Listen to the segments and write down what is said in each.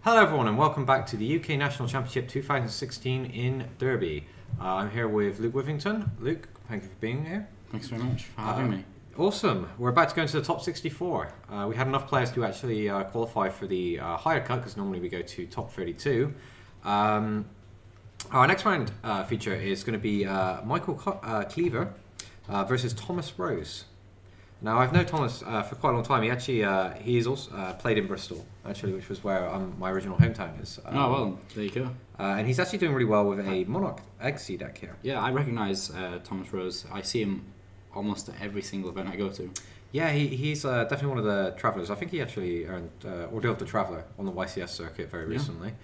Hello everyone and welcome back to the UK National Championship 2016 in Derby. I'm here with Luke Withington. Luke, thank you for being here. Thanks very much for having me. Awesome. We're about to go into the top 64. We had enough players to actually qualify for the higher cut because normally we go to top 32. Our next round feature is going to be Michael Cleaver versus Thomas Rose. Now, I've known Thomas for quite a long time. He's also played in Bristol, actually, which was where my original hometown is. Oh, well, there you go. And he's actually doing really well with a Monarch XC deck here. Yeah, I recognise Thomas Rose. I see him almost at every single event I go to. Yeah, he's definitely one of the travellers. I think he actually earned Ordeal of the Traveller on the YCS circuit very recently.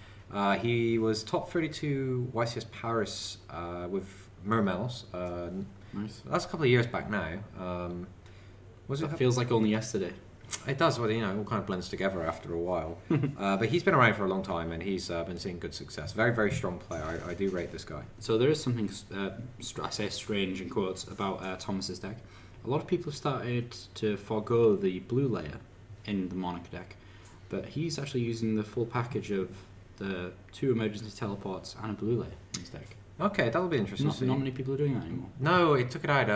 He was top 32 YCS Paris with Mermels. Nice. That's a couple of years back now. It feels like only yesterday. It does, well, it all kind of blends together after a while. But he's been around for a long time and he's been seeing good success. Very, very strong player. I do rate this guy. So there is something, I say strange in quotes, about Thomas's deck. A lot of people have started to forego the blue layer in the Monarch deck, but he's actually using the full package of the 2 emergency teleports and a blue layer in his deck. Okay, that'll be interesting to see. Not many people are doing that anymore. No, it took it out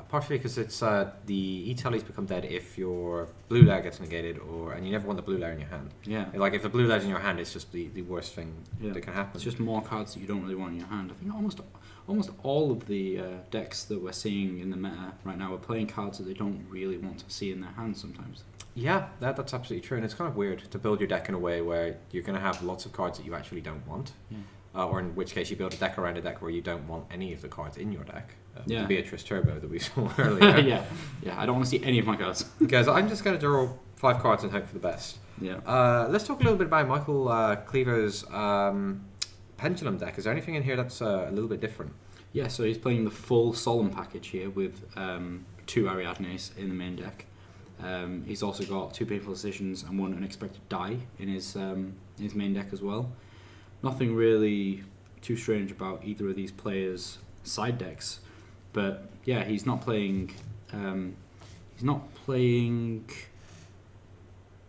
partially because it's the E-Tallies become dead if your blue layer gets negated, and you never want the blue layer in your hand. Yeah. Like if the blue layer's in your hand, it's just the worst thing that can happen. It's just more cards that you don't really want in your hand. I think almost all of the decks that we're seeing in the meta right now are playing cards that they don't really want to see in their hands sometimes. Yeah, that's absolutely true, and it's kind of weird to build your deck in a way where you're going to have lots of cards that you actually don't want. Yeah. Or in which case you build a deck around a deck where you don't want any of the cards in your deck. The Beatrice Turbo that we saw earlier. yeah, I don't want to see any of my cards. Guys, I'm just going to draw 5 cards and hope for the best. Yeah. Let's talk a little bit about Michael Cleaver's Pendulum deck. Is there anything in here that's a little bit different? Yeah, so he's playing the full Solemn package here with 2 Ariadnes in the main deck. He's also got 2 painful decisions and 1 unexpected die in his main deck as well. Nothing really too strange about either of these players' side decks, but yeah, he's not playing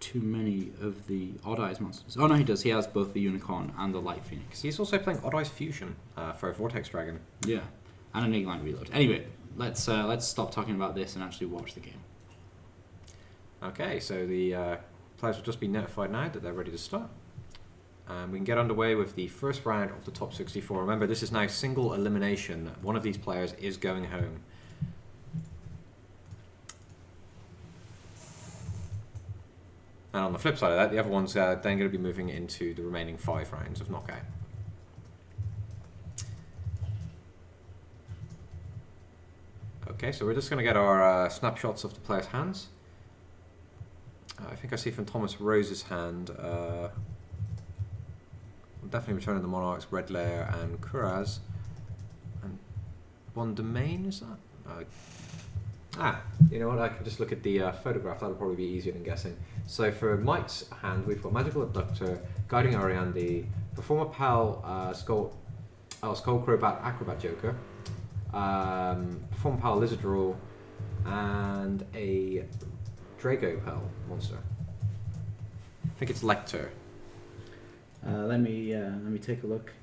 too many of the Odd Eyes monsters. Oh no, he does. He has both the Unicorn and the Light Phoenix. He's also playing Odd Eyes Fusion for a Vortex Dragon. Yeah, and an Ignite Reload. Anyway, let's stop talking about this and actually watch the game. Okay, so the players will just be notified now that they're ready to start. We can get underway with the first round of the top 64. Remember, this is now single elimination. One of these players is going home. And on the flip side of that, the other one's then going to be moving into the remaining 5 rounds of knockout. Okay, so we're just going to get our snapshots of the players' hands. I think I see from Thomas Rose's hand... definitely returning the Monarchs, Red Layer and Kuraz. And one Domain, is that? You know what, I can just look at the photograph, that'll probably be easier than guessing. So for Mike's hand, we've got Magical Abductor, Guiding Ariande, Performer Pal, Skullcrow Acrobat Joker, Performer Pal Lizard Rule, and a Drago Pal monster. I think it's Lecter. Let me take a look.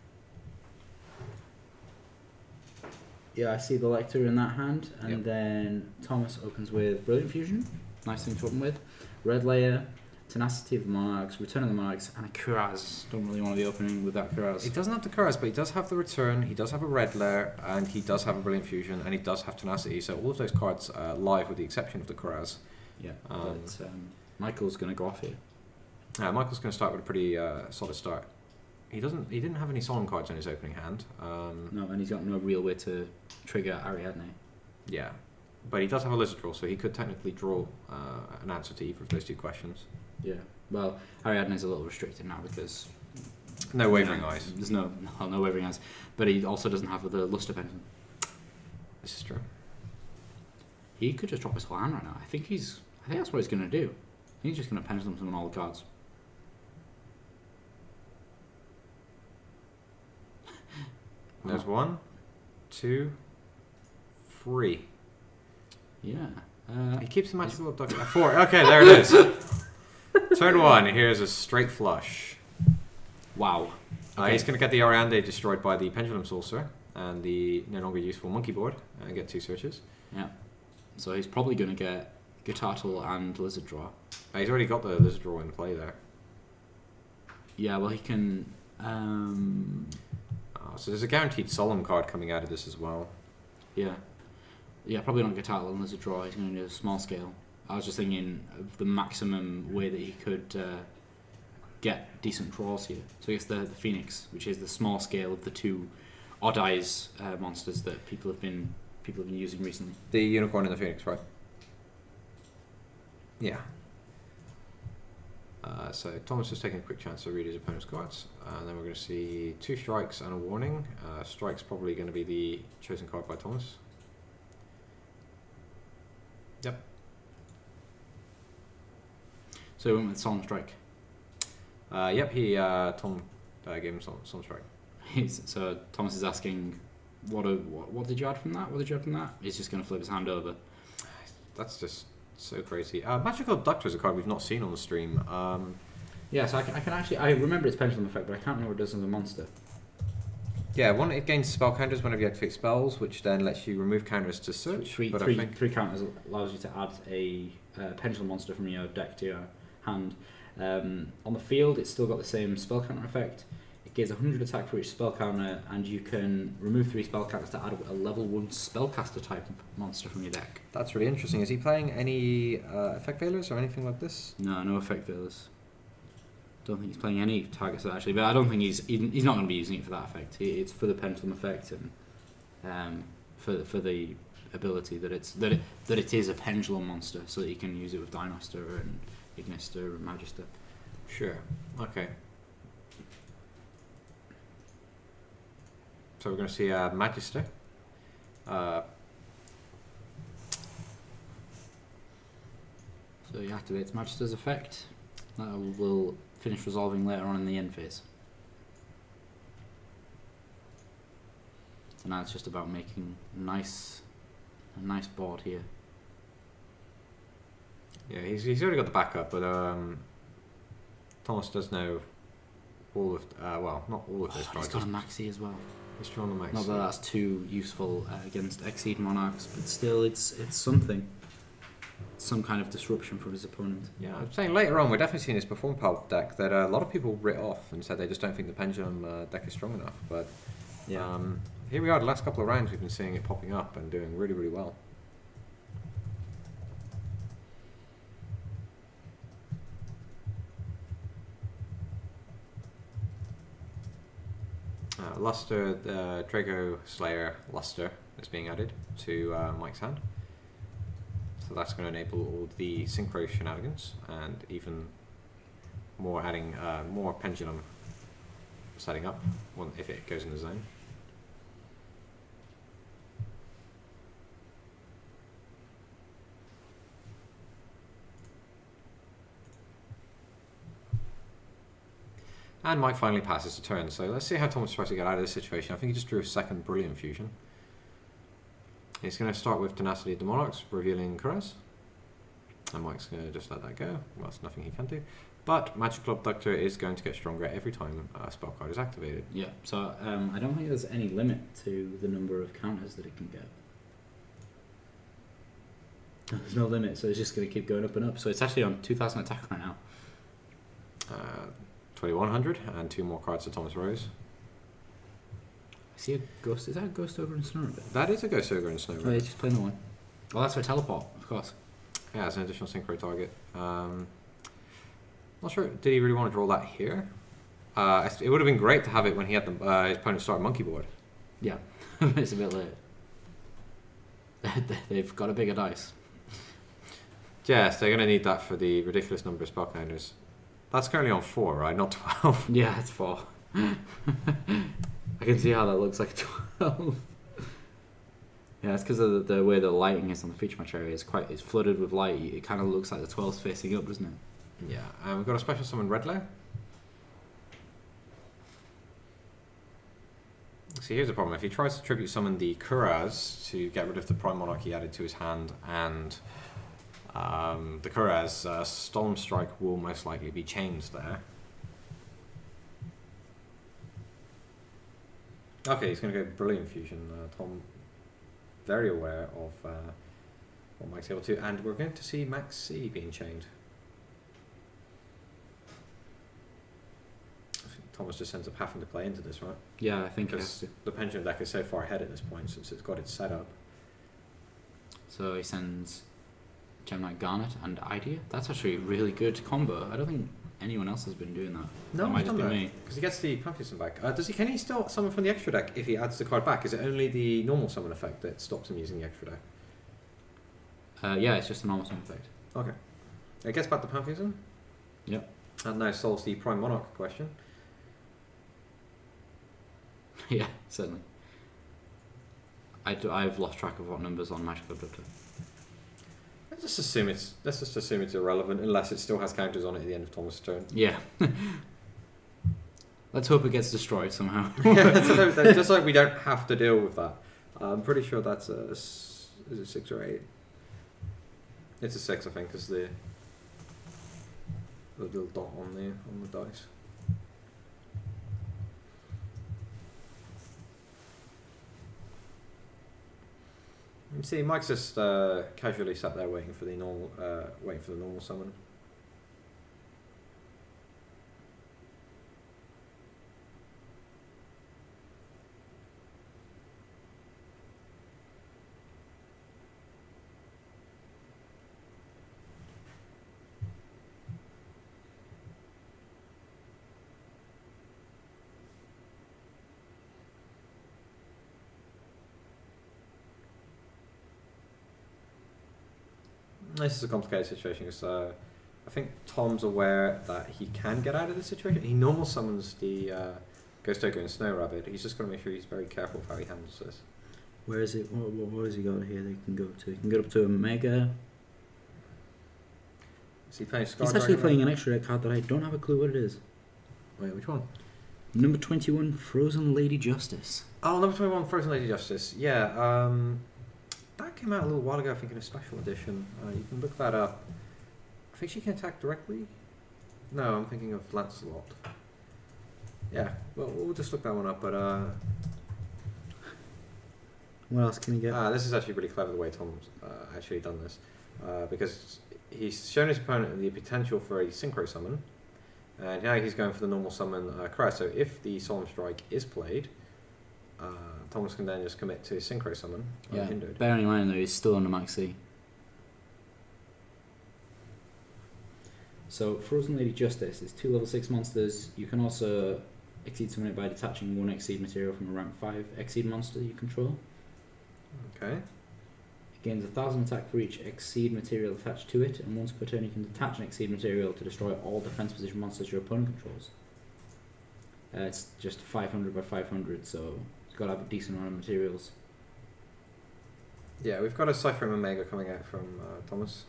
Yeah, I see the Lecter in that hand, and then Thomas opens with Brilliant Fusion. Nice thing to open with. Red Layer, Tenacity of the Monarchs, Return of the Monarchs, and a Kuraz. Don't really want to be opening with that Kuraz. He doesn't have the Kuraz, but he does have the Return, he does have a Red Layer, and he does have a Brilliant Fusion, and he does have Tenacity. So all of those cards are live with the exception of the Kuraz. Yeah, but Michael's going to go off here. Michael's going to start with a pretty solid start. He didn't have any solemn cards in his opening hand. No, and he's got no real way to trigger Ariadne. Yeah, but he does have a Lizard Draw, so he could technically draw an answer to either of those 2 questions. Yeah, well, Ariadne's a little restricted now because... No Wavering Eyes. There's no Wavering Eyes, but he also doesn't have the Luster Pendulum. This is true. He could just drop his whole hand right now. I think that's what he's going to do. He's just going to Pendulum summon all the cards. There's 1, 2, 3. Yeah. He keeps the Magical Abductor. 4. Okay, there it is. Third one, here's a straight flush. Wow. He's going to get the Ariande destroyed by the Pendulum Sorcerer and the no longer useful Monkey Board and get 2 searches. Yeah. So he's probably going to get Guitartle and Lizard Draw. He's already got the Lizard Draw in play there. Yeah, well, he can... So there's a guaranteed Solemn card coming out of this as well. Yeah. Yeah, probably not Guitartle and Lizard Draw. He's going to do a small scale. I was just thinking of the maximum way that he could get decent draws here. So I guess the Phoenix, which is the small scale of the 2 Odd Eyes monsters that people have been using recently. The Unicorn and the Phoenix, right? Yeah. So Thomas is taking a quick chance to read his opponent's cards, and then we're going to see 2 strikes and a warning. Strike's probably going to be the chosen card by Thomas. Yep. So he went with Solemn Strike. Yep, Tom gave him Solemn Strike. So Thomas is asking, what did you add from that? What did you add from that? He's just going to flip his hand over. That's just so crazy. Magical Abductor is a card we've not seen on the stream. Yeah, so I can actually... I remember its Pendulum effect, but I can't remember what it does as a monster. Yeah, it gains spell counters whenever you activate spells, which then lets you remove counters to search. Three counters allows you to add a Pendulum monster from your deck to your hand. On the field, it's still got the same spell counter effect. It gives 100 attack for each spell counter, and you can remove 3 spell counters to add a level 1 spellcaster type monster from your deck. That's really interesting. Is he playing any effect veilers or anything like this? No effect veilers. Don't think he's playing any targets actually, but I don't think he's not going to be using it for that effect. It's for the Pendulum effect and for the ability that it is a pendulum monster, so that you can use it with Dinoster and Ignister and Magister. Sure. Okay. So we're going to see Magister. So he activates Magister's effect. That will finish resolving later on in the end phase. So now it's just about making a nice board here. Yeah, he's already got the backup, but Thomas does know all of not all of those cards. He's got a Maxi as well. He's drawn the Maxi. Not that that's too useful against Exceed Monarchs, but still, it's something. Some kind of disruption for his opponent. Yeah, I'm saying later on we're definitely seeing this Perform Pulp deck that a lot of people writ off and said they just don't think the Pendulum deck is strong enough. But yeah, here we are. The last couple of rounds we've been seeing it popping up and doing really, really well. Luster, the Draco Slayer Luster is being added to Mike's hand. So that's going to enable all the synchro shenanigans and even more adding more pendulum setting up if it goes in the zone. And Mike finally passes the turn, so let's see how Thomas tries to get out of this situation. I think he just drew a second Brilliant Fusion. He's going to start with Tenacity of the Monarchs, revealing Kuraz. And Mike's going to just let that go. Well, there's nothing he can do. But Magical Abductor is going to get stronger every time a spell card is activated. Yeah, so I don't think there's any limit to the number of counters that it can get. There's no limit, so it's just going to keep going up and up. So it's actually on 2,000 attack right now. 2,100 and 2 more cards to Thomas Rose. I see a ghost. Is that a Ghost Ogre and Snowrabbit? That is a Ghost Ogre and Snowrabbit. Oh, he's just playing the one. Well, that's for teleport, of course. Yeah, it's an additional synchro target. Not sure. Did he really want to draw that here? It would have been great to have it when he had his opponent start Monkey Board. Yeah, it's a bit late. They've got a bigger dice. Yes, they're going to need that for the ridiculous number of spell counters. That's currently on 4, right? Not 12. Yeah, it's 4. I can see how that looks like 12. Yeah, it's because of the way the lighting is on the feature match area. It's flooded with light. It kind of looks like the 12's facing up, doesn't it? Yeah, and we've got a special summon Red Lair. See, here's the problem. If he tries to tribute summon the Kuraz to get rid of the Prime Monarch he added to his hand and The Kuraz, Storm Strike will most likely be chained there. Okay, he's going to go Brilliant Fusion. Tom, very aware of what Mike's able to, and we're going to see Max C being chained. I think Thomas just ends up having to play into this, right? Yeah, I think he has Because to. the Pendulum deck is so far ahead at this point since it's got its setup. So he sends Gemini Garnet and Idea. That's actually a really good combo. I don't think anyone else has been doing that. No, that might just be me. because he gets the Pantheism back. Can he still summon from the extra deck if he adds the card back? Is it only the normal summon effect that stops him using the extra deck? Yeah, it's just a normal summon effect. Okay. It gets back to Pantheism. Yep. And now solves the Prime Monarch question. Yeah, certainly. I've lost track of what numbers on Magic Club Doctor. Let's just assume it's irrelevant unless it still has counters on it at the end of Thomas' turn. Yeah. Let's hope it gets destroyed somehow. Just like we don't have to deal with that. I'm pretty sure that's is it 6 or 8? It's a 6, I think, because the little dot on the dice. You see, Mike's just casually sat there waiting for the normal summon. This is a complicated situation because I think Tom's aware that he can get out of this situation. He normal summons the Ghost Ogre and Snow Rabbit. He's just got to make sure he's very careful of how he handles this. Where is it? What has he got here? They can go to. He can get up to a Mega. Is he playing Scar He's actually Dragon? playing an extra deck card that I don't have a clue what it is. Wait, which one? Number 21, Frozen Lady Justice. Oh, number 21, Frozen Lady Justice. Yeah, that came out a little while ago, I think, in a special edition. You can look that up. I think she can attack directly. No, I'm thinking of Lancelot. Yeah, well, we'll just look that one up, but What else can he get? this is actually really clever the way Tom's actually done this, because he's shown his opponent the potential for a Synchro Summon, and now he's going for the normal summon Crash. So if the Solemn Strike is played, Thomas can then just commit to Synchro Summon unhindered. Bearing in mind though, he's still under Max C. So Frozen Lady Justice is 2 level 6 monsters. You can also exceed summon it by detaching 1 Exceed material from a rank 5 Exceed monster you control. Okay. It gains 1,000 attack for each Exceed material attached to it, and once per turn you can detach an Exceed material to destroy all defense position monsters your opponent controls. It's just 500 by 500, so it's got to have a decent amount of materials. Yeah, we've got a Cypher and Omega coming out from Thomas.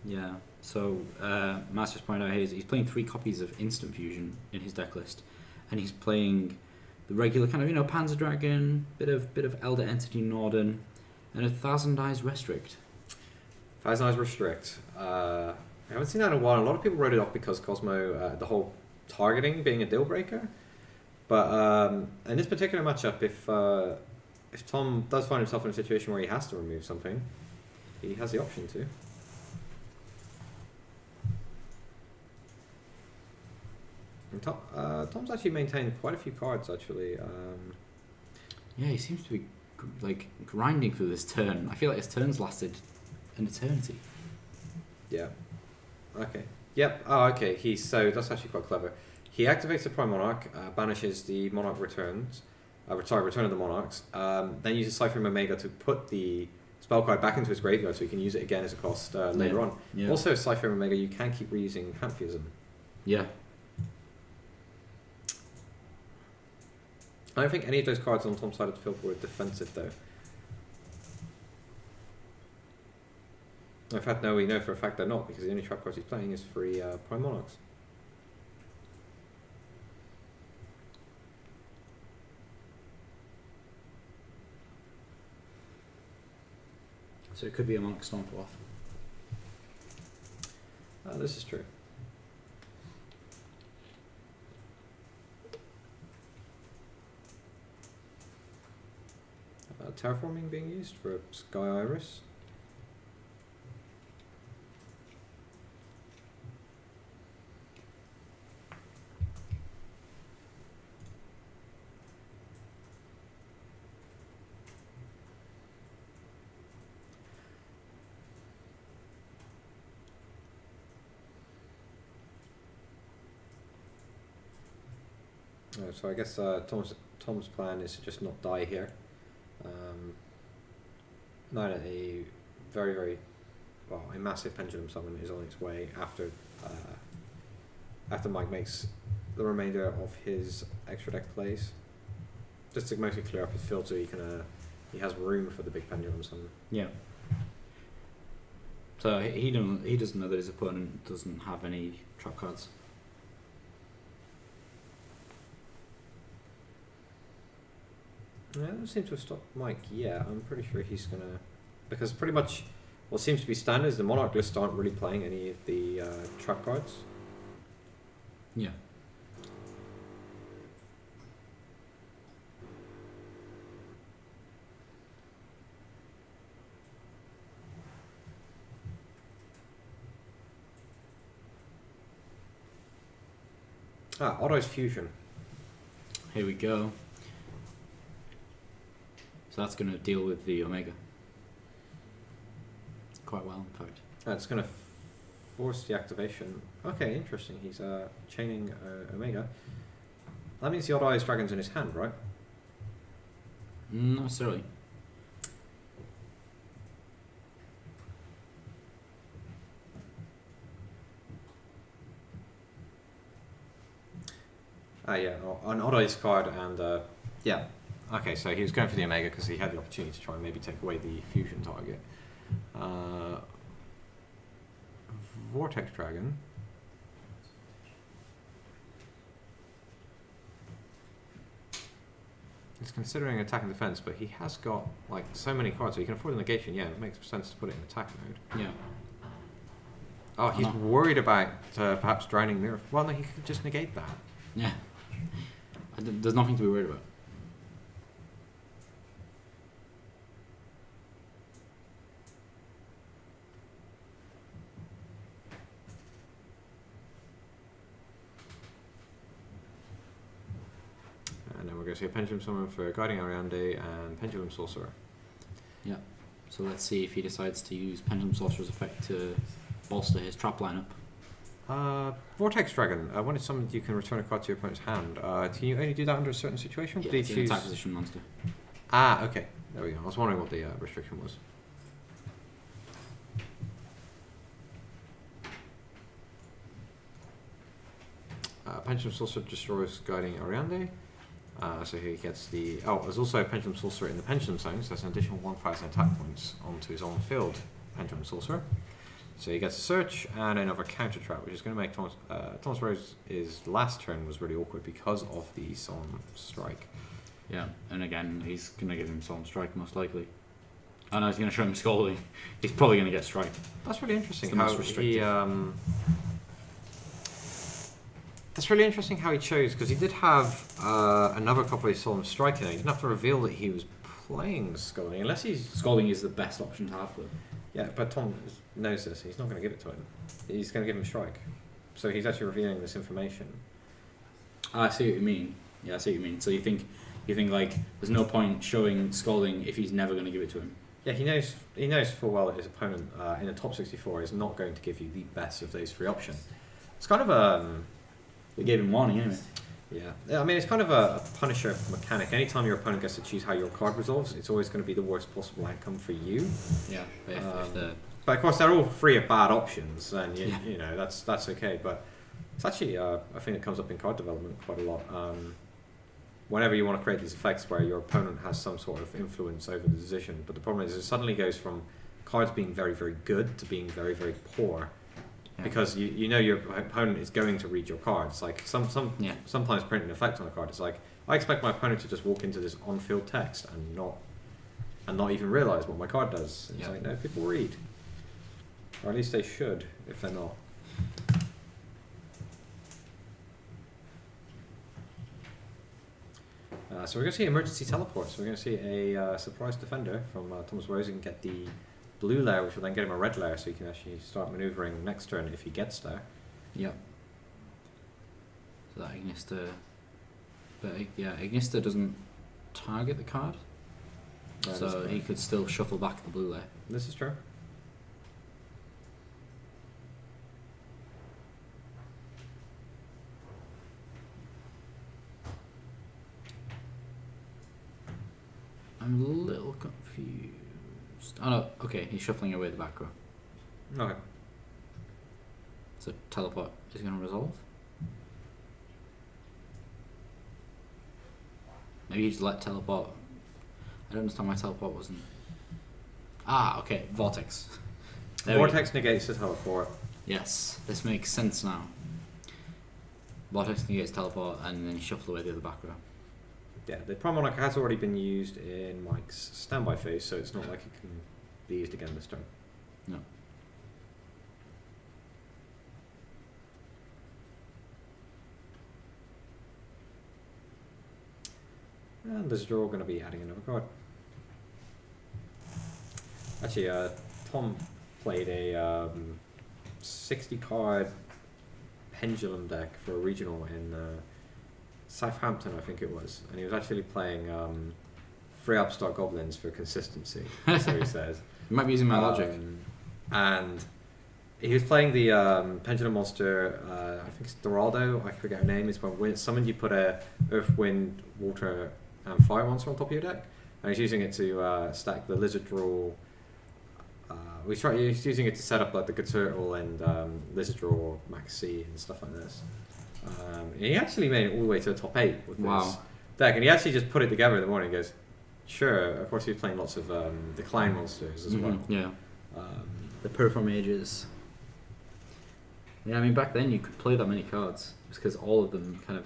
Yeah, so Master's pointed out here he's playing 3 copies of Instant Fusion in his deck list, and he's playing the regular kind of, Panzer Dragon, bit of Elder Entity Norden, and a Thousand Eyes Restrict. Thousand Eyes Restrict. I haven't seen that in a while. A lot of people wrote it off because Cosmo, the whole targeting being a deal breaker. But in this particular matchup, if Tom does find himself in a situation where he has to remove something, he has the option to. And Tom's actually maintained quite a few cards, actually. Yeah, he seems to be grinding through this turn. I feel like his turn's lasted an eternity. Yeah. Okay. Yep. Oh, okay. So that's actually quite clever. He activates the Prime Monarch, banishes the Monarch returns. Return of the Monarchs. Then uses Cypher and Omega to put the spell card back into his graveyard, so he can use it again as a cost later on. Yeah. Also, Cypher and Omega, you can keep reusing Pantheism. Yeah. I don't think any of those cards on Tom's side of the field were defensive, though. In fact, no, we know for a fact they're not, because the only trap cards he's playing is 3 Prime Monarchs. So it could be a Monarch Stormforth. This is true. Terraforming being used for Sky Iris. So I guess Tom's plan is to just not die here. Now that a very a massive pendulum summon is on its way after Mike makes the remainder of his extra deck plays, just to mostly clear up his field so he has room for the big pendulum summon. Yeah. So he doesn't know that his opponent doesn't have any trap cards. Yeah, that doesn't seem to have stopped Mike yet. I'm pretty sure he's gonna, because pretty much what seems to be standard is the Monarch list aren't really playing any of the trap cards. Yeah. Odd Eyes Fusion. Here we go. So that's going to deal with the Omega quite well, in fact. That's going to force the activation. Okay, interesting. He's chaining Omega. That means the Odd Eyes Dragon's in his hand, right? Not necessarily. Yeah, an Odd Eyes card and yeah. Okay, so he was going for the Omega because he had the opportunity to try and maybe take away the fusion target. Vortex Dragon. He's considering attack and defense, but he has got like so many cards, so he can afford a negation. Yeah, it makes sense to put it in attack mode. Yeah. Oh, he's worried about perhaps drowning Mirror. Well, no, he could just negate that. Yeah. There's nothing to be worried about. And then we're going to see a Pendulum Summon for Guiding Ariande and Pendulum Sorcerer. Yeah. So let's see if he decides to use Pendulum Sorcerer's effect to bolster his trap lineup. Vortex Dragon. When it's summoned, you can return a card to your opponent's hand. Can you only do that under a certain situation? Yeah, Did it's you an choose... attack position monster. Okay. There we go. I was wondering what the restriction was. Pendulum Sorcerer destroys Guiding Ariande. So he gets the... Oh, there's also a Pendulum Sorcerer in the Pendulum Zone, so that's an additional 1,000 attack points onto his own field Pendulum Sorcerer. So he gets a search and another counter trap, which is going to make Thomas Rose's last turn was really awkward because of the Solemn Strike. Yeah, and again, he's going to give him Solemn Strike most likely. I know he's going to show him Scalding. He's probably going to get Strike. That's really interesting. It's the most restrictive. That's really interesting how he chose, because he did have another copy of Solemn Strike in it. He didn't have to reveal that he was playing Scalding, unless he's... Scalding is the best option to have for him. Yeah, but Tom knows this. He's not going to give it to him. He's going to give him Strike. So he's actually revealing this information. I see what you mean. Yeah, I see what you mean. So you think like there's no point showing Scalding if he's never going to give it to him. Yeah, he knows full well that his opponent in a top 64 is not going to give you the best of those three options. It's kind of They gave him warning anyway. Yeah, I mean, it's kind of a Punisher mechanic. Anytime your opponent gets to choose how your card resolves, it's always going to be the worst possible outcome for you. Yeah, but of course, they're all three are bad options, and you know that's okay. But it's actually a thing that comes up in card development quite a lot. Whenever you want to create these effects where your opponent has some sort of influence over the decision, but the problem is it suddenly goes from cards being very, very good to being very, very poor. Yeah. Because you know your opponent is going to read your cards. Like sometimes print an effect on a card. It's like I expect my opponent to just walk into this on-field text and not even realize what my card does. It's like no, people read, or at least they should if they're not. So we're going to see emergency teleports. We're going to see a surprise defender from Thomas Rose and get the blue layer, which will then get him a red layer, so he can actually start maneuvering next turn if he gets there. Yep. So that Ignista, but Ignista doesn't target the card, so he could still shuffle back the blue layer. This is true. I'm a little confused. Oh no, okay, he's shuffling away the back row. Okay. So teleport is going to resolve? Maybe you just let teleport. I don't understand why teleport wasn't. Ah, okay, Vortex. Vortex negates the teleport. Yes, this makes sense now. Vortex negates teleport and then you shuffle away the other back row. Yeah, the Prime Monarch has already been used in Mike's standby phase, so it's not like it can be used again this turn. No. And this draw going to be adding another card. Actually, Tom played a 60-card pendulum deck for a regional in Southampton, I think it was, and he was actually playing 3 upstart goblins for consistency, so he says. You might be using my logic. And he was playing the pendulum monster, I think it's Dorado, I forget her name, is when summoned you put a Earth, Wind, Water and Fire monster on top of your deck, and he's using it to stack the Lizard Draw. He's using it to set up like the Good Turtle and Lizard Draw, Max C and stuff like this. He actually made it all the way to the top 8 with this deck, and he actually just put it together in the morning and goes, sure, of course he was playing lots of Decline monsters as well. Yeah. The Purple Mages. Yeah, I mean back then you could play that many cards because all of them kind of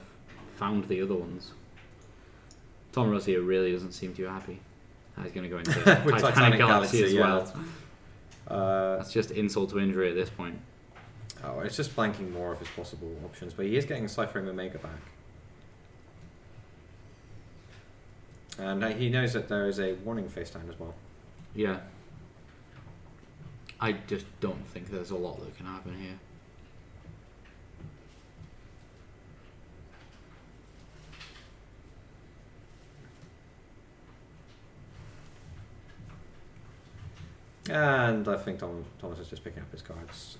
found the other ones. Tom Rose here really doesn't seem too happy. He's going to go into Titanic Galaxy as well. That's just insult to injury at this point. Oh, it's just blanking more of his possible options, but he is getting Cyphering Omega back. And he knows that there is a warning face down as well. Yeah. I just don't think there's a lot that can happen here. And I think Thomas is just picking up his cards.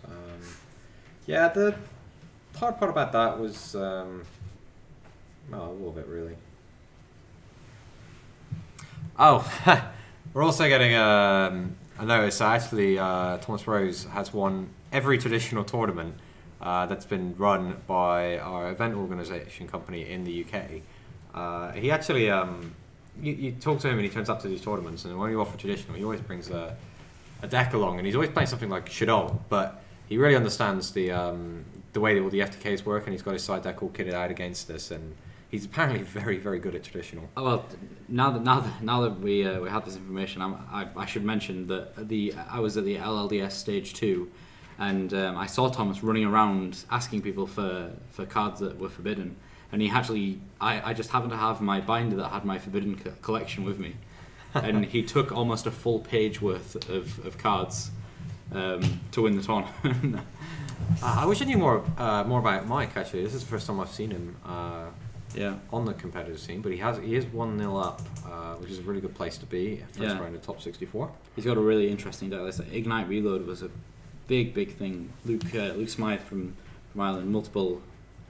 Yeah, the hard part about that was all of it really. Oh, we're also getting a notice. Actually, Thomas Rose has won every traditional tournament that's been run by our event organisation company in the UK. He actually, you talk to him and he turns up to these tournaments, and when you offer traditional, he always brings a deck along, and he's always playing something like Shadow, but he really understands the way that all the FTKs work, and he's got his side deck all kitted out against this, and he's apparently very, very good at traditional. Oh, well, now that we have this information, I should mention that I was at the LLDS Stage 2, and I saw Thomas running around asking people for cards that were forbidden, and he actually, I just happened to have my binder that had my forbidden collection with me, and he took almost a full page worth of cards to win the tournament. I wish I knew more about Mike. Actually, this is the first time I've seen him on the competitive scene. But he is 1-0 up, which is a really good place to be. First round of top 64. He's got a really interesting deck. Ignite Reload was a big thing. Luke Smythe from Ireland, multiple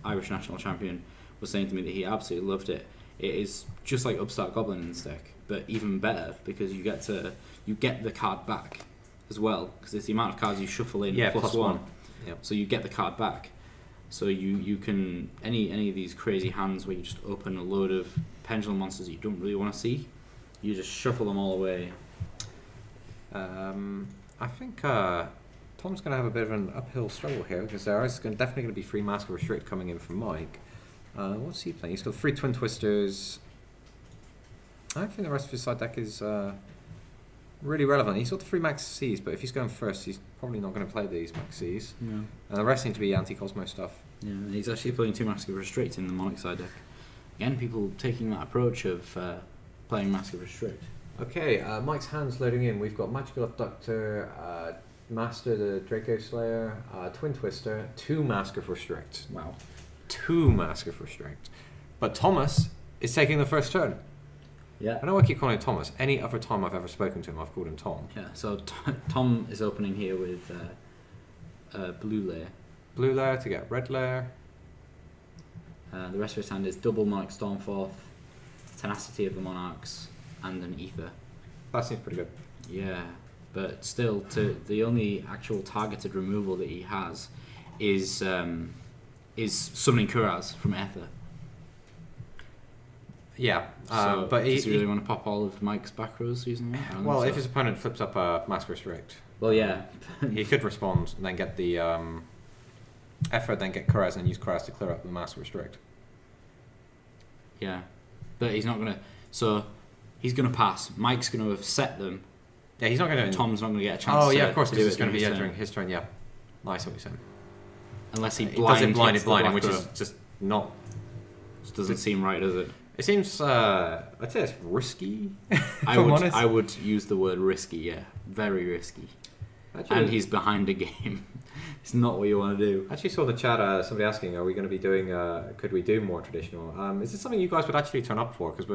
Irish national champion, was saying to me that he absolutely loved it. It is just like Upstart Goblin in this deck, but even better because you get the card back as well, because it's the amount of cards you shuffle in plus one. Yep. So you get the card back. So you can any of these crazy hands where you just open a load of pendulum monsters that you don't really want to see, you just shuffle them all away. I think Tom's going to have a bit of an uphill struggle here because there is definitely going to be 3 Mask of Restrict coming in from Mike. What's he playing? He's got 3 Twin Twisters. I don't think the rest of his side deck is really relevant. He's got the 3 Max Cs, but if he's going first, he's probably not going to play these Max Cs. No. And the rest seem to be anti-Cosmo stuff. Yeah, he's actually playing 2 Mask of Restrict in the Monarch side deck. Again, people taking that approach of playing Mask of Restrict. Okay, Mike's hand's loading in. We've got Magical Abductor, Master the Draco Slayer, Twin Twister, 2 Mask of Restrict. Wow. 2 Mask of Restrict. But Thomas is taking the first turn. Yeah. I know I keep calling him Thomas. Any other time I've ever spoken to him, I've called him Tom. Yeah, so Tom is opening here with blue layer. Blue layer to get red layer. The rest of his hand is double Monarch Stormforth, Tenacity of the Monarchs, and an Ether. That seems pretty good. Yeah, but still, the only actual targeted removal that he has is summoning Kuraz from Aether. Yeah, So but does he really want to pop all of Mike's back rows using it? Well, if his opponent flips up a Mask Restrict, well, yeah, he could respond and then get the effort, then get Kuraz and use Kuraz to clear up the Mask Restrict. yeah, but he's not gonna. So he's gonna pass. Mike's gonna have set them. Yeah, he's not going to. Tom's not gonna get a chance. Oh to, yeah, of course, to because do it's it going to be during during his turn. Yeah, nice what you're saying. unless he He does it blinded, hits the blinded, black which row. is just not. Just doesn't seem right, does it? It seems. I'd say it's risky. I would use the word risky. Yeah, very risky. Actually, And he's behind a game. It's not what you want to do. I actually saw the chat. Somebody asking, "Are we going to be doing? Could we do more traditional? Is this something you guys would actually turn up for? Because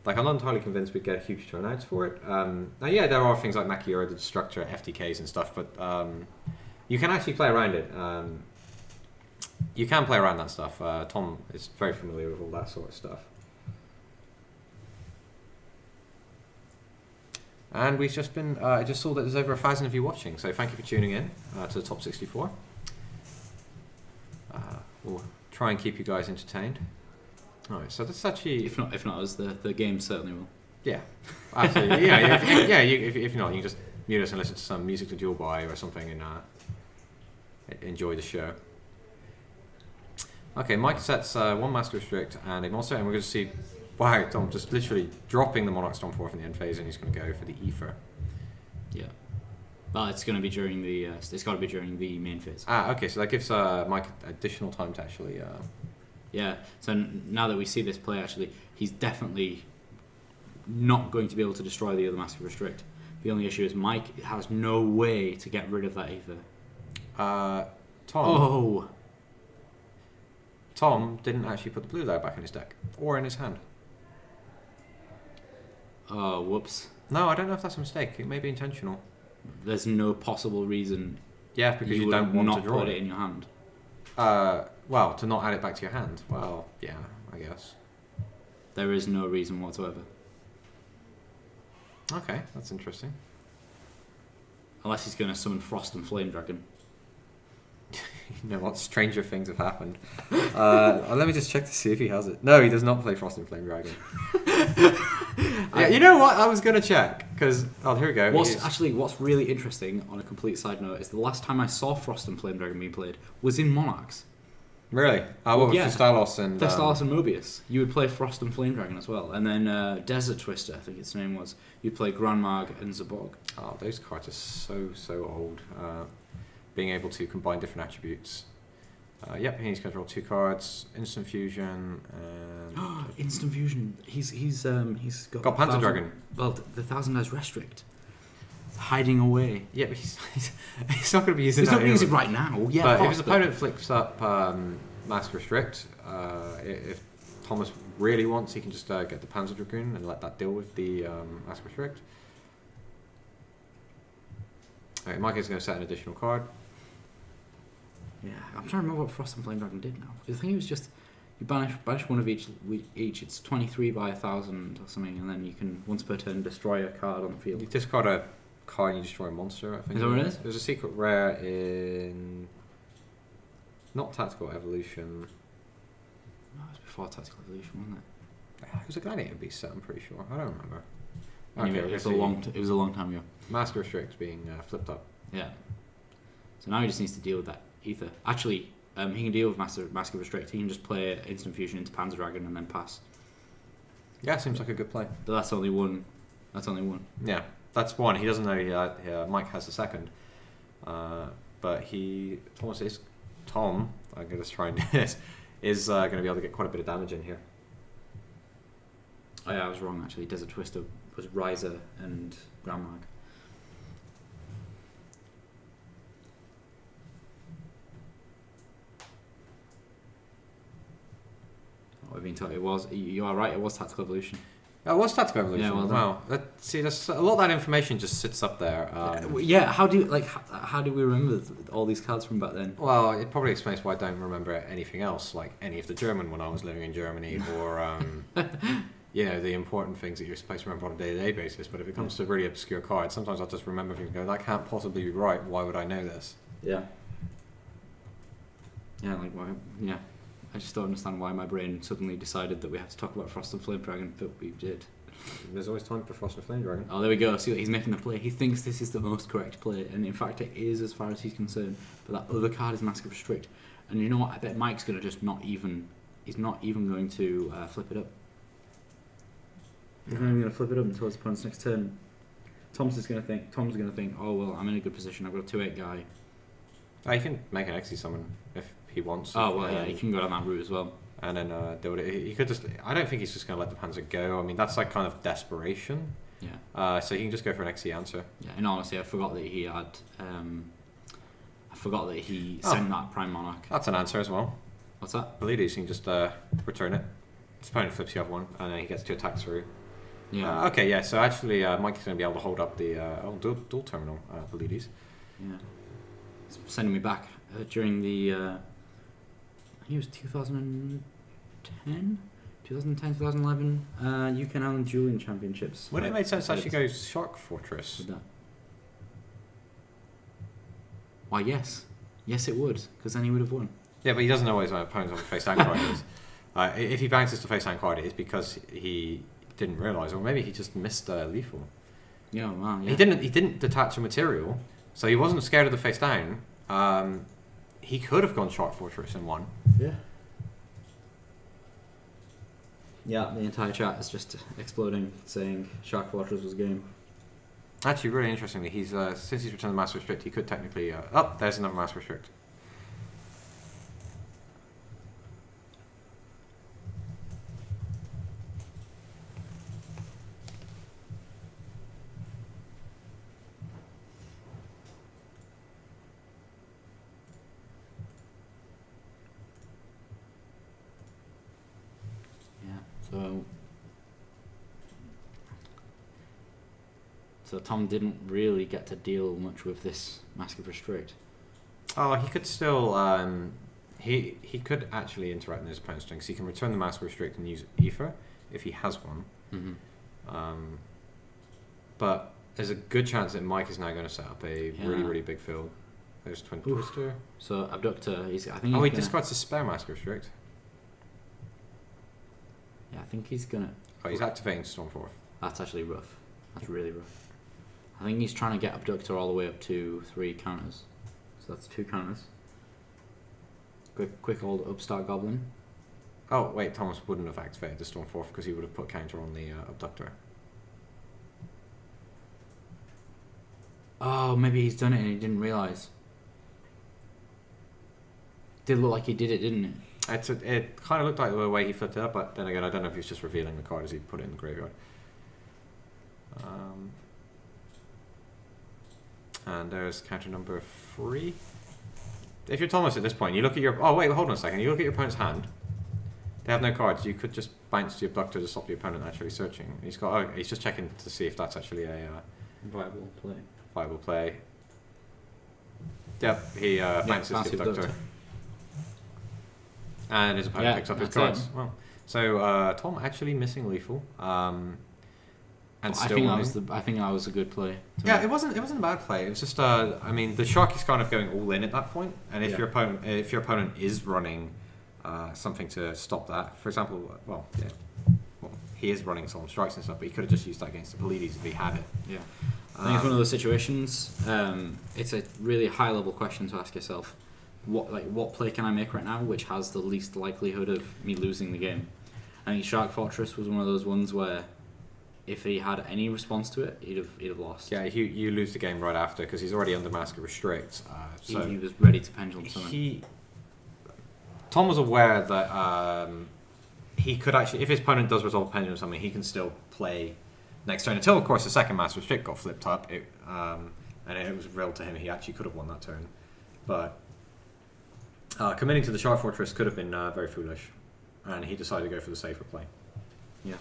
like I'm not entirely convinced we'd get huge turnouts for it. Now, yeah, there are things like Machiura, the Destructor, FTKs and stuff, but you can actually play around it. You can play around that stuff. Tom is very familiar with all that sort of stuff. And we've just been, I just saw that there's over 1,000 of you watching, so thank you for tuning in to the top 64. We'll try and keep you guys entertained. Alright, so that's actually... If not us, the game certainly will. Yeah, absolutely. If not, you can just mute us and listen to some music to dual buy or something and enjoy the show. Okay, Mike sets 1 Mask Restrict and a monster, and we're going to see... Wow, Tom just literally dropping the Monarch Stormforth in the end phase, and he's going to go for the Ether. Yeah. But it's going to be during the... it's got to be during the main phase. Okay, so that gives Mike additional time to actually... Yeah, so now that we see this play, actually, he's definitely not going to be able to destroy the other Massive Restrict. The only issue is Mike has no way to get rid of that Ether. Tom... Oh! Tom didn't actually put the blue layer back in his deck, or in his hand. Oh, whoops. No, I don't know if that's a mistake. It may be intentional. There's no possible reason Yeah, because you would don't want not to draw put it. it in your hand. Well, to not add it back to your hand. Well, yeah, I guess. There is no reason whatsoever. Okay, that's interesting. Unless he's going to summon Frost and Flame Dragon. You know what? Stranger things have happened. Let me just check to see if he has it. No, he does not play Frost and Flame Dragon. Yeah, you know what? I was going to check, because... Oh, here we go. What's really interesting, on a complete side note, is the last time I saw Frost and Flame Dragon being played was in Monarchs. Really? What with Thestalos and... Thestalos and Mobius. You would play Frost and Flame Dragon as well. And then Desert Twister, I think its name was. You'd play Grand Marg and Zabog. Oh, those cards are so old. Being able to combine different attributes. Yep, he's going to draw 2 cards. Instant Fusion and... Instant Fusion. He's got Panther Dragon. Well, the 1,000 Eyes Restrict. Hiding away. Yeah, but he's not going to be using He's that not going to use it anyway. right now. Yeah, But if his opponent flips up Mask Restrict, if Thomas really wants, he can just get the Panzer Dragoon and let that deal with the Mask Restrict. Okay, Mike is going to set an additional card. Yeah, I'm trying to remember what Frost and Flame Dragon did now. I think it was just you banish one of each. It's 23 by 1,000 or something, and then you can once per turn destroy a card on the field. You discard a card and you destroy a monster, I think. Is that what it is? There's a secret rare in... Not Tactical Evolution. No, it was before Tactical Evolution, wasn't it? It was a Gladiator Beast set, I'm pretty sure. I don't remember. Anyway, Okay, it was so it was a long time ago. Mask Restrict being flipped up. Yeah. So now he just needs to deal with that ether. Actually, he can deal with Mask Restrict. He can just play Instant Fusion into Panzer Dragon and then pass. Yeah, seems like a good play. But that's only one. Yeah, that's one. He doesn't know Mike has a second. But Tom, I'm going to try and do this, is going to be able to get quite a bit of damage in here. Oh yeah, I was wrong actually. Desert Twister was Riser and Grand Mag. I've been told it was. You are right. It was Tactical Evolution. Oh, what's Tactical Evolution? Yeah, well wow. There's a lot of that information just sits up there. Yeah. How do we remember all these cards from back then? Well, it probably explains why I don't remember anything else, like any of the German when I was living in Germany, or the important things that you're supposed to remember on a day-to-day basis. But if it comes to really obscure cards, sometimes I'll just remember things and go, that can't possibly be right. Why would I know this? Yeah. Yeah, like why? Yeah. I just don't understand why my brain suddenly decided that we had to talk about Frost and Flame Dragon, but we did. There's always time for Frost and Flame Dragon. Oh, there we go. See, he's making the play. He thinks this is the most correct play, and in fact it is as far as he's concerned. But that other card is Mask of Restrict. And you know what? I bet Mike's going to just he's not even going to flip it up. He's not even going to flip it up until his opponent's next turn. Tom's going to think, oh, well, I'm in a good position. I've got a 2/8 guy. He can make an Xe summon if he wants. Oh, well, yeah, he can go down that route as well. And then do it. He could just. I don't think he's just going to let the Panzer go. I mean, that's like kind of desperation. Yeah. So he can just go for an Xe answer. Yeah. And honestly, I forgot that he had. Sent that Prime Monarch. That's an answer as well. What's that? Palladius, you can just return it. His opponent flips the other one, and then he gets to attack through. Yeah. Okay. Yeah. So actually, Mike's going to be able to hold up the dual terminal Palladius. Yeah. It's sending me back during the. I think it was 2010, 2011 UK and Ireland Dueling Championships. Would it make sense to actually go Shark Fortress? With that? Why, yes. Yes, it would, because then he would have won. Yeah, but he doesn't know what his opponent's on the face down card is. If he bounces the face down card, it's because he didn't realise, or maybe he just missed lethal. Yeah, wow. Yeah. He didn't detach a material, so he wasn't scared of the face down. He could have gone Shark Fortress and won. Yeah. Yeah, the entire chat is just exploding, saying Shark Fortress was game. Actually, really interestingly, he's since he's returned the Mass Restrict, he could technically... there's another Mass Restrict. So Tom didn't really get to deal much with this Mask of Restrict. Oh, he could still... he could actually interact in his opponent's turn, because he can return the Mask Restrict and use Ether, if he has one. Mm-hmm. But there's a good chance that Mike is now going to set up a really, really big field. There's Twin Twister. So Abductor, he discards the spare Mask Restrict. Yeah, I think he's gonna... Oh, he's activating Stormforth. That's actually rough. That's really rough. I think he's trying to get Abductor all the way up to 3 counters. So that's 2 counters. Quick old Upstart Goblin. Oh, wait, Thomas wouldn't have activated the Stormforth because he would have put counter on the Abductor. Oh, maybe he's done it and he didn't realise. Did look like he did it, didn't it? It kind of looked like the way he flipped it up, but then again, I don't know if he's just revealing the card as he put it in the graveyard. And there's counter number 3. If you're Thomas at this point, you look at your... Oh, wait, hold on a second. You look at your opponent's hand. They have no cards. You could just bounce the Abductor to stop the opponent actually searching. He's just checking to see if that's actually a... viable play. Yep, he bounces the Abductor. And his opponent picks up his cards. Well, so Tom actually missing lethal. And I think that was a good play. Yeah, it wasn't a bad play. It was just I mean, the Shark is kind of going all in at that point, and if your opponent is running something to stop that, for example, he is running Solemn Strikes and stuff, but he could have just used that against the Pleiades if he had it. Yeah. I think it's one of those situations. It's a really high level question to ask yourself. What play can I make right now which has the least likelihood of me losing the game? I think Shark Fortress was one of those ones where if he had any response to it, he'd have lost. Yeah, you lose the game right after because he's already under Mask of Restrict. So he was ready to pendulum summon. Tom was aware that he could actually, if his opponent does resolve pendulum summon, he can still play next turn until, of course, the second Mask of Restrict got flipped up. And it was revealed to him he actually could have won that turn, but committing to the Shark Fortress could have been very foolish, and he decided to go for the safer play. Yeah.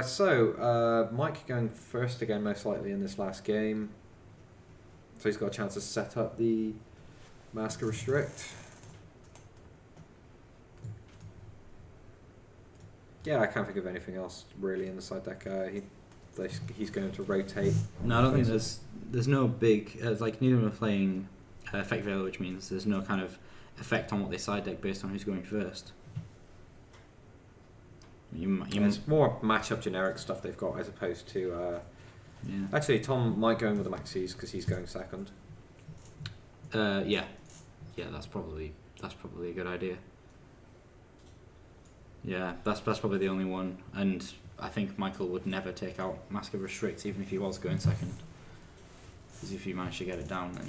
So Mike going first again, most likely in this last game. So he's got a chance to set up the Mask of Restrict. Yeah, I can't think of anything else really in the side deck. He's going to rotate. No, I don't think there's no big like neither of them are playing Effect Veil, which means there's no kind of effect on what they side deck based on who's going first. It's more matchup generic stuff they've got as opposed to. Actually, Tom might go in with the Maxis because he's going second. Yeah, that's probably a good idea. Yeah, that's probably the only one, and I think Michael would never take out Mask of Restrict even if he was going second, because if you manage to get it down, then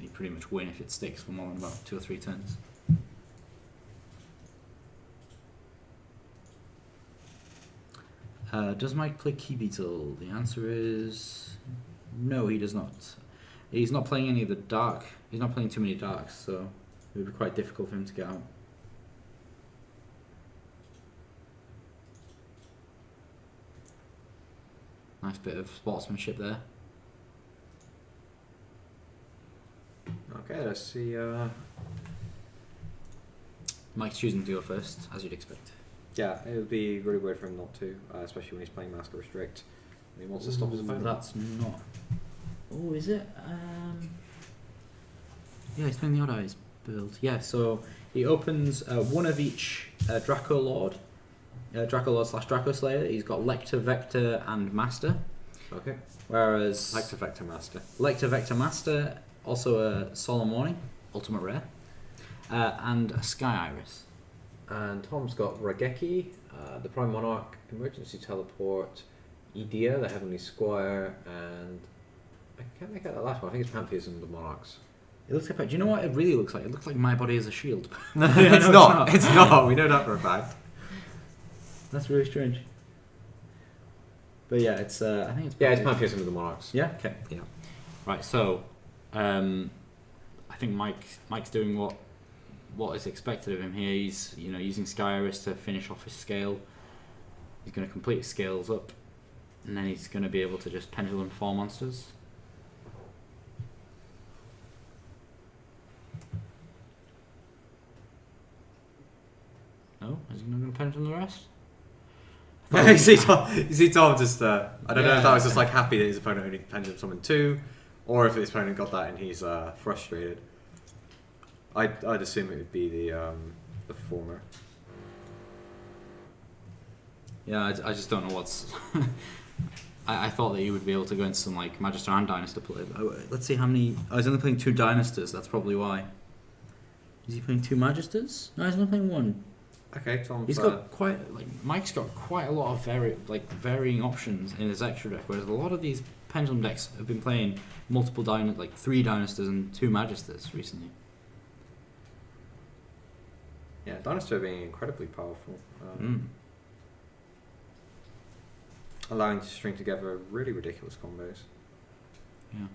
you pretty much win if it sticks for more than about 2 or 3 turns. Does Mike play Key Beetle? The answer is no, he does not. He's not playing any of the dark. He's not playing too many darks, so it would be quite difficult for him to get out. Nice bit of sportsmanship there. Okay, let's see. Mike's choosing to go first, as you'd expect. Yeah, it would be really weird for him not to, especially when he's playing Mask of Restrict. And he wants to stop his opponent. That's not. Oh, is it? Yeah, he's playing the Odd Eyes build. Yeah, so he opens one of each Draco Lord / Draco Slayer. He's got Lector, Vector, and Master. Okay. Whereas Lector, Vector, Master. Lector, Vector, Master, also a Solemn Warning, Ultimate Rare, and a Sky Iris. And Tom's got Rageki, the Prime Monarch, Emergency Teleport, Idea, the Heavenly Squire, and I can't make out the last one. I think it's Pantheism of the Monarchs. It looks like. Do you know what it really looks like? It looks like My Body is a Shield. No, it's not. It's not. We know that for a fact. That's really strange. But yeah, it's. I think it's. Yeah, it's Pantheism of the Monarchs. Yeah. Okay. Yeah. Right. So, I think Mike's doing what is expected of him here. He's using Sky Iris to finish off his scale. He's going to complete his scales up, and then he's going to be able to just pendulum 4 monsters. No, is he not going to pendulum the rest? You see Tom just. I don't know if that was just like happy that his opponent only pendulum summoned 2, or if his opponent got that and he's frustrated. I'd assume it would be the former. Yeah, I just don't know what's. I thought that he would be able to go into some like Magister and Dynaster play. But let's see how many. Oh, he's only playing 2 Dynasters. That's probably why. Is he playing 2 Magisters? No, he's only playing 1. Okay, Tom's. He's got Mike's got quite a lot of varying options in his extra deck, whereas a lot of these Pendulum decks have been playing multiple 3 Dynasters and 2 Magisters recently. Yeah, Dynaster being incredibly powerful. Allowing to string together really ridiculous combos. Yeah.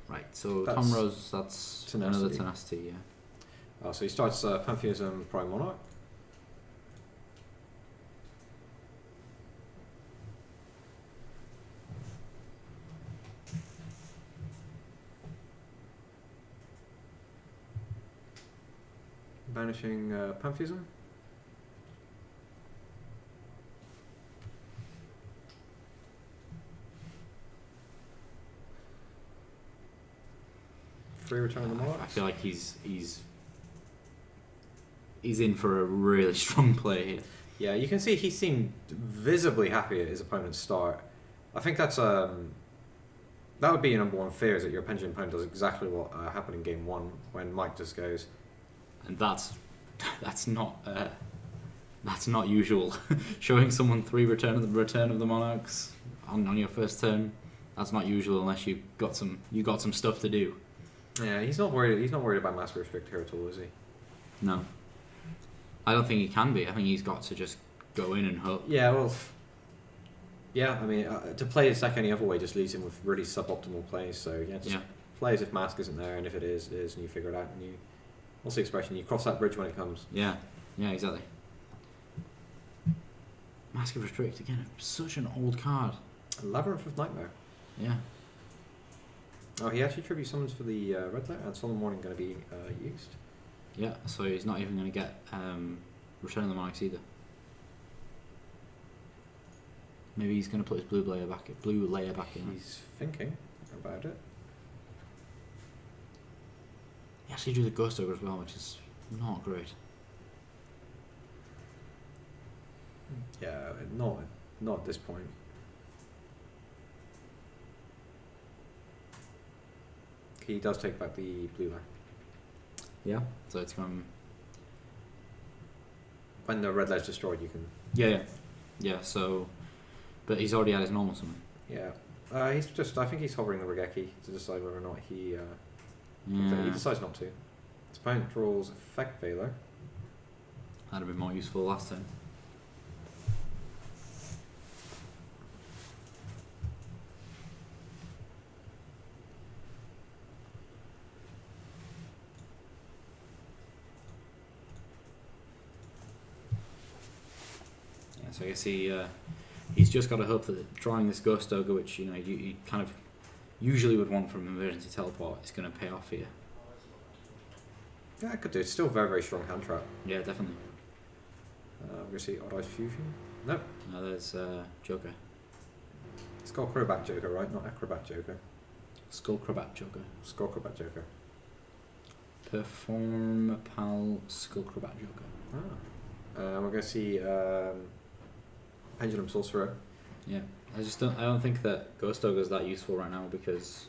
Right, so That's Tom Rose, that's Tenacity. another Tenacity, yeah. So he starts Pantheism Prime Monarch. banishing Pantheism. Free Return of the Monarchs. I feel like he's in for a really strong play here. Yeah, you can see he seemed visibly happy at his opponent's start. I think that's that would be your number one fear, is that your Pendulum opponent does exactly what happened in game 1 when Mike just goes. And that's not usual. Showing someone 3 Return of the Monarchs on your first turn, that's not usual unless you got some stuff to do. Yeah, he's not worried. He's not worried about Master Restrict here at all, is he? No, I don't think he can be. I think he's got to just go in and hope. Yeah, well, yeah. I mean, to play his deck any other way just leaves him with really suboptimal plays. So yeah, just play as if Mask isn't there, and if it is, it is, and you figure it out. And what's the expression? You cross that bridge when it comes. Yeah, exactly. Mask of Restrict again. Such an old card. Labyrinth of Nightmare. Yeah. Oh, he actually tribute summons for the red layer, and Solemn Warning going to be used. Yeah, so he's not even going to get Return of the Monarchs either. Maybe he's going to put his blue layer back in. He's thinking about it. He actually drew the Ghost Ogre as well, which is not great. Yeah, not at this point. He does take back the blue layer. Yeah, so it's going. When the red layer's destroyed, you can. Yeah. So, but he's already had his normal summon. Yeah, he's just. I think he's hovering the Regeki to decide whether or not he. He decides not to. His opponent draws Effect Veiler. That'd have been more useful last time. So I guess he's just got to hope that drawing this Ghost Ogre, which you kind of usually would want from Emergency Teleport, is going to pay off here. Yeah, I could do. It's still a very, very strong hand trap. Yeah, definitely. We're going to see Odd Eyes Fusion. Nope. No, there's Joker. Skullcrobat Joker, right? Not Acrobat Joker. Skullcrobat Joker. Skullcrobat Joker. Perform Pal Skullcrobat Joker. We're going to see Pendulum Sorcerer. Yeah, I don't think that Ghost Ogre is that useful right now because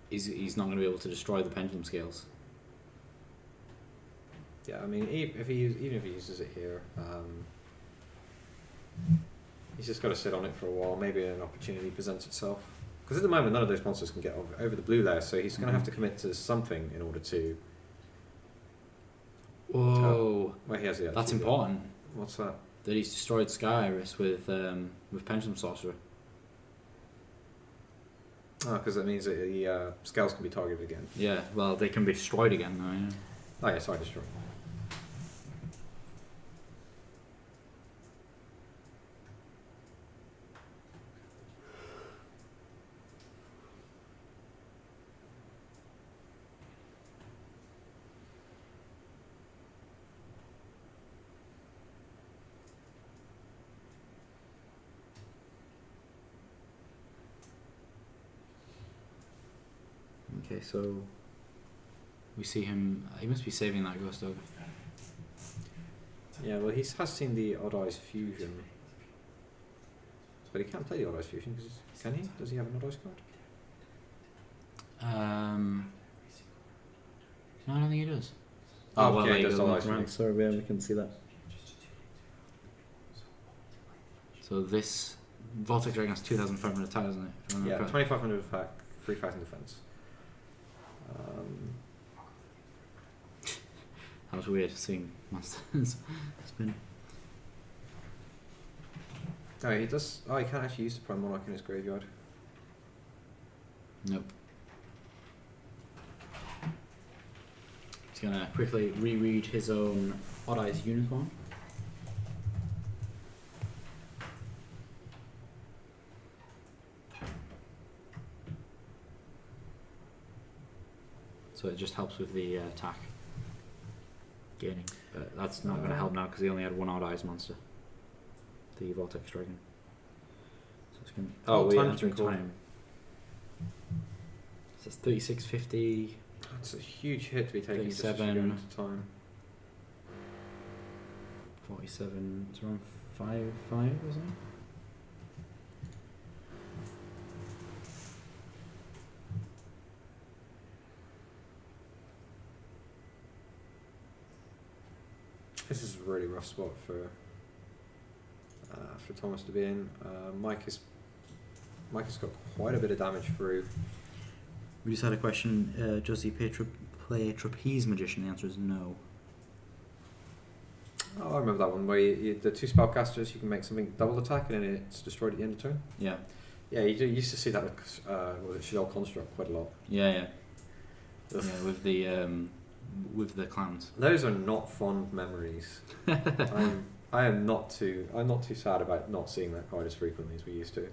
he's not going to be able to destroy the Pendulum Scales. Yeah, I mean, even if he uses it here, he's just got to sit on it for a while. Maybe an opportunity presents itself. Because at the moment, none of those monsters can get over the blue layer, so he's going to have to commit to something in order to. Whoa! Well, he has the. That's important. What's that? That he's destroyed Sky Iris with Pendulum Sorcerer. Oh, because that means that the scales can be targeted again. Yeah, well, they can be destroyed again now. Yeah. Oh yeah, sorry, destroyed. Okay, so we see him. He must be saving that Ghost Ogre. Yeah, well, he has seen the Odd Eyes Fusion, but he can't play the Odd Eyes Fusion because can he? Does he have an Odd Eyes card? No, I don't think he does. Oh, well, okay, there you does go. Odd Eyes Fusion. Sorry, we can see that. So this Vortex Dragon has 2,500 attack, doesn't it? Yeah, 2,500 attack, 3,000 defense. That was weird seeing monsters spin. Oh, he does. Oh, he can't actually use the Prime Monarch in his graveyard. Nope. He's gonna quickly reread his own Odd Eyes Unicorn. So it just helps with the attack. gaining. But that's not going to help now because he only had one odd eyes monster. The Vortex Dragon. So it's going to... Oh, wait, entering time. So it's 36.50. That's a huge hit to be taking. 37. Just time. 47. It's around 5, wasn't it? This is a really rough spot for Thomas to be in. Mike has got quite a bit of damage through. We just had a question. Does he play Trapeze Magician? The answer is no. Oh, I remember that one where the 2 spellcasters, you can make something double attack and then it's destroyed at the end of turn. Yeah. Yeah, you used to see that with Shadell Construct quite a lot. Yeah. Yeah, with the clowns. Those are not fond memories. I'm not too sad about not seeing that card as frequently as we used to.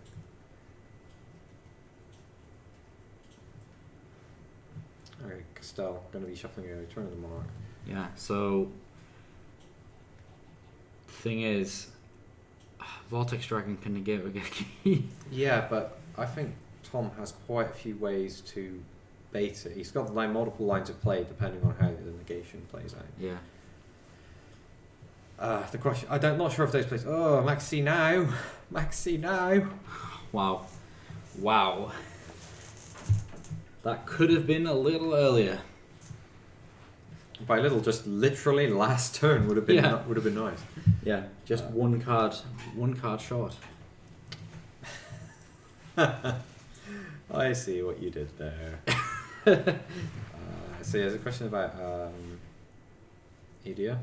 Alright, Castell, going to be shuffling a Return of the Monarch. Yeah, so the thing is, Vortex Dragon can negate Regeki. Yeah, but I think Tom has quite a few ways to bait it. He's got multiple lines of play depending on how the negation plays out. Yeah. The question, I'm not sure if those plays. Oh, Maxi now. Wow. That could have been a little earlier. By little, just literally last turn would have been nice. Yeah, just one card short. I see what you did there. So there's a question about Edia.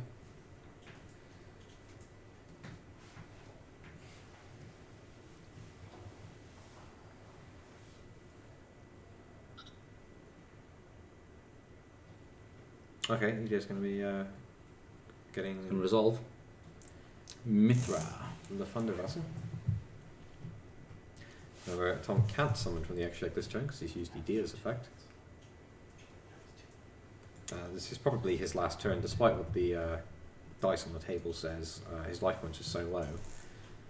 Okay, Edia's going to be getting... Can resolve. Mithra. The Thunder Vessel. However, Tom can't summon from the extra deck this turn because he's used Edia's effect. This is probably his last turn, despite what the dice on the table says. His life points are so low.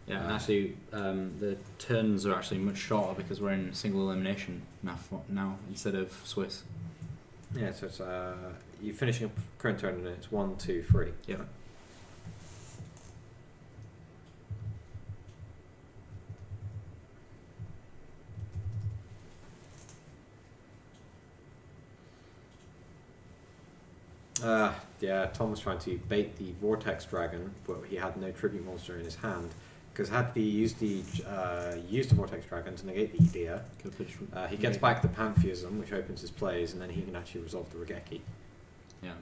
Yeah, and actually, the turns are actually much shorter because we're in single elimination now instead of Swiss. Yeah, so it's you're finishing up current turn and it's 1, 2, 3. Yeah. Yeah, Tom was trying to bait the Vortex Dragon, but he had no tribute monster in his hand. Because had he used the Vortex Dragon to negate the Idea, he gets back the Pantheism, which opens his plays, and then he can actually resolve the Regeki. Yeah.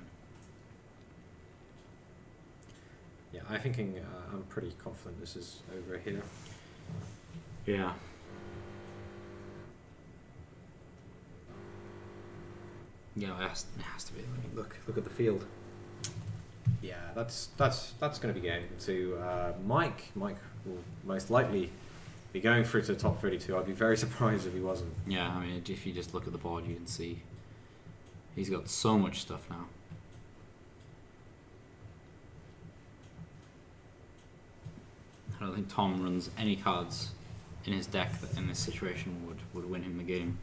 Yeah, I'm pretty confident this is over here. Yeah. Yeah, it has to be. Look at the field. Yeah, that's going to be game to Mike. Mike will most likely be going through to the top 32. I'd be very surprised if he wasn't. Yeah, I mean, if you just look at the board, you can see he's got so much stuff now. I don't think Tom runs any cards in his deck that in this situation would win him the game.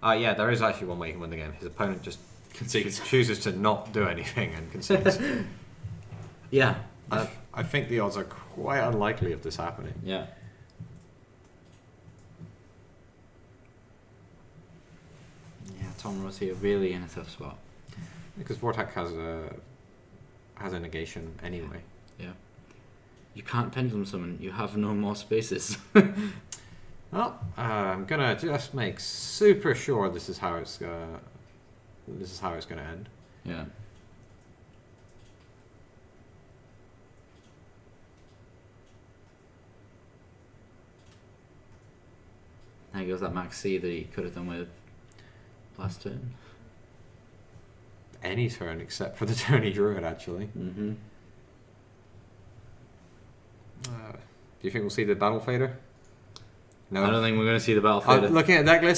Yeah, there is actually one way he can win the game. His opponent just chooses to not do anything and concedes. Yeah. I think the odds are quite unlikely of this happening. Yeah. Yeah, Tom Ross here really in a tough spot. Because Vortex has a negation anyway. Yeah. You can't pendulum summon. You have no more spaces. Well, I'm gonna just make super sure this is how it's gonna end. Yeah. There goes that Max C that he could have done with last turn. Any turn except for the turn he drew it, actually. Mm-hmm. Do you think we'll see the Battle Fader? No. I don't think we're going to see the Battle Fader. Looking at deck list,